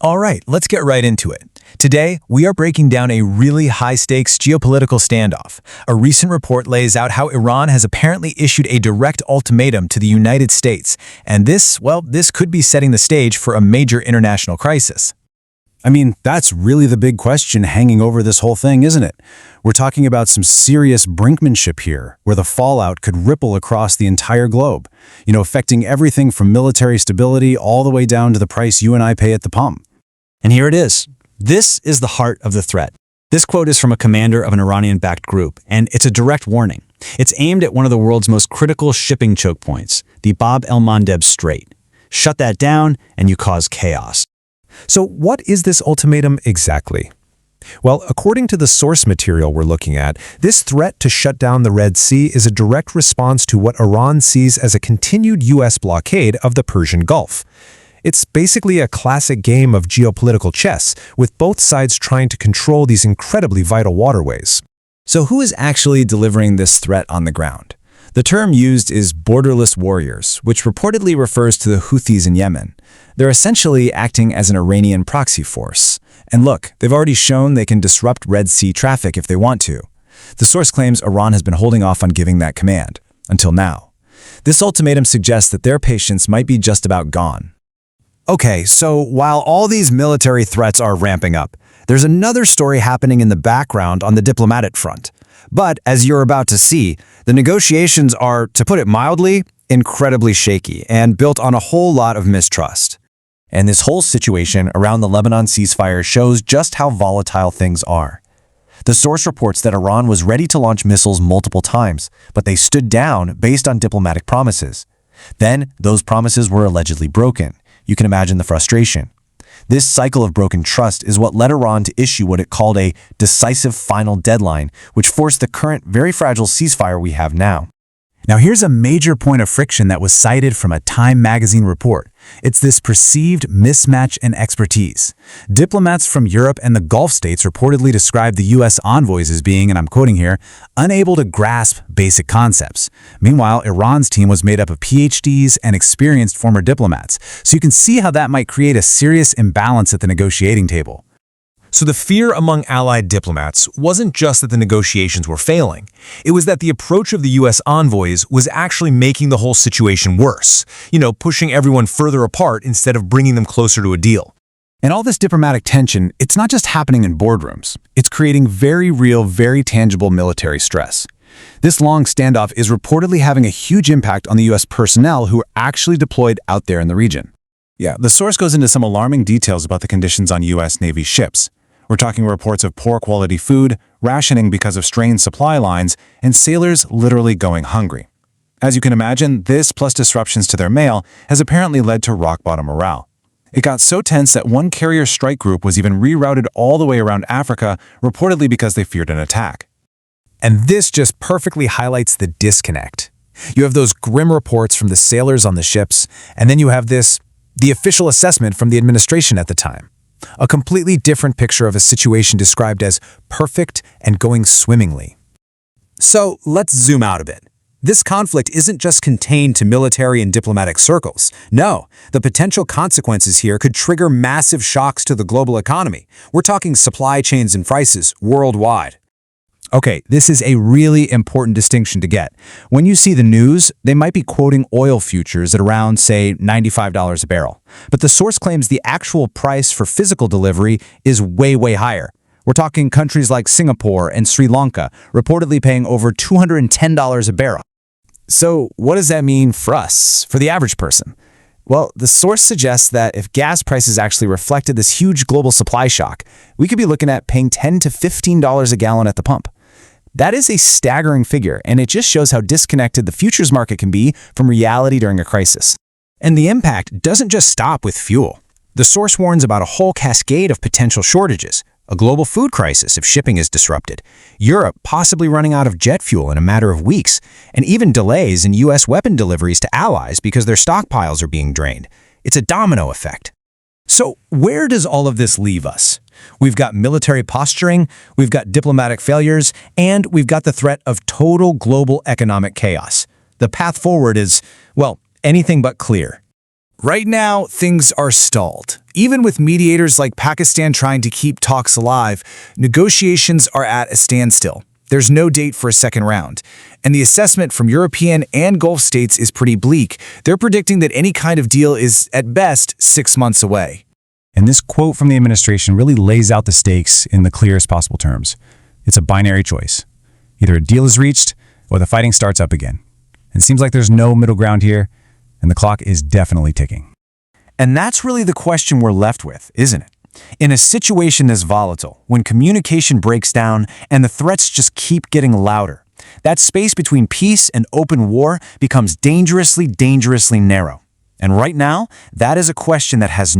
All right, let's get right into it. Today, we are breaking down a really high-stakes geopolitical standoff. A recent report lays out how Iran has apparently issued a direct ultimatum to the United States, and this could be setting the stage for a major international crisis. I mean, that's really the big question hanging over this whole thing, isn't it? We're talking about some serious brinkmanship here, where the fallout could ripple across the entire globe, affecting everything from military stability all the way down to the price you and I pay at the pump. And here it is. This is the heart of the threat. This quote is from a commander of an Iranian-backed group, and it's a direct warning. It's aimed at one of the world's most critical shipping choke points, the Bab el-Mandeb Strait. Shut that down, and you cause chaos. So what is this ultimatum exactly? Well, according to the source material we're looking at, this threat to shut down the Red Sea is a direct response to what Iran sees as a continued U.S. blockade of the Persian Gulf. It's basically a classic game of geopolitical chess, with both sides trying to control these incredibly vital waterways. So who is actually delivering this threat on the ground? The term used is borderless warriors, which reportedly refers to the Houthis in Yemen. They're essentially acting as an Iranian proxy force. And look, they've already shown they can disrupt Red Sea traffic if they want to. The source claims Iran has been holding off on giving that command, until now. This ultimatum suggests that their patience might be just about gone. Okay, so while all these military threats are ramping up, there's another story happening in the background on the diplomatic front. But as you're about to see, the negotiations are, to put it mildly, incredibly shaky and built on a whole lot of mistrust. And this whole situation around the Lebanon ceasefire shows just how volatile things are. The source reports that Iran was ready to launch missiles multiple times, but they stood down based on diplomatic promises. Then, those promises were allegedly broken. You can imagine the frustration. This cycle of broken trust is what led Iran to issue what it called a decisive final deadline, which forced the current very fragile ceasefire we have now. Now here's a major point of friction that was cited from a Time magazine report. It's this perceived mismatch in expertise. Diplomats from Europe and the Gulf states reportedly described the U.S. envoys as being, and I'm quoting here, unable to grasp basic concepts. Meanwhile, Iran's team was made up of PhDs and experienced former diplomats, so you can see how that might create a serious imbalance at the negotiating table. So the fear among allied diplomats wasn't just that the negotiations were failing. It was that the approach of the U.S. envoys was actually making the whole situation worse, pushing everyone further apart instead of bringing them closer to a deal. And all this diplomatic tension, it's not just happening in boardrooms. It's creating very real, very tangible military stress. This long standoff is reportedly having a huge impact on the U.S. personnel who are actually deployed out there in the region. Yeah, the source goes into some alarming details about the conditions on U.S. Navy ships. We're talking reports of poor quality food, rationing because of strained supply lines, and sailors literally going hungry. As you can imagine, this plus disruptions to their mail has apparently led to rock-bottom morale. It got so tense that one carrier strike group was even rerouted all the way around Africa, reportedly because they feared an attack. And this just perfectly highlights the disconnect. You have those grim reports from the sailors on the ships, and then you have the official assessment from the administration at the time. A completely different picture of a situation described as perfect and going swimmingly. So let's zoom out a bit. This conflict isn't just contained to military and diplomatic circles. No, the potential consequences here could trigger massive shocks to the global economy. We're talking supply chains and prices worldwide. Okay, this is a really important distinction to get. When you see the news, they might be quoting oil futures at around, say, $95 a barrel. But the source claims the actual price for physical delivery is way, way higher. We're talking countries like Singapore and Sri Lanka, reportedly paying over $210 a barrel. So what does that mean for us, for the average person? Well, the source suggests that if gas prices actually reflected this huge global supply shock, we could be looking at paying $10 to $15 a gallon at the pump. That is a staggering figure, and it just shows how disconnected the futures market can be from reality during a crisis. And the impact doesn't just stop with fuel. The source warns about a whole cascade of potential shortages, a global food crisis if shipping is disrupted, Europe possibly running out of jet fuel in a matter of weeks, and even delays in U.S. weapon deliveries to allies because their stockpiles are being drained. It's a domino effect. So where does all of this leave us? We've got military posturing, we've got diplomatic failures, and we've got the threat of total global economic chaos. The path forward is, well, anything but clear. Right now, things are stalled. Even with mediators like Pakistan trying to keep talks alive, negotiations are at a standstill. There's no date for a second round. And the assessment from European and Gulf states is pretty bleak. They're predicting that any kind of deal is, at best, 6 months away. And this quote from the administration really lays out the stakes in the clearest possible terms. It's a binary choice. Either a deal is reached, or the fighting starts up again. It seems like there's no middle ground here, and the clock is definitely ticking. And that's really the question we're left with, isn't it? In a situation this volatile, when communication breaks down and the threats just keep getting louder, that space between peace and open war becomes dangerously, dangerously narrow. And right now, that is a question that has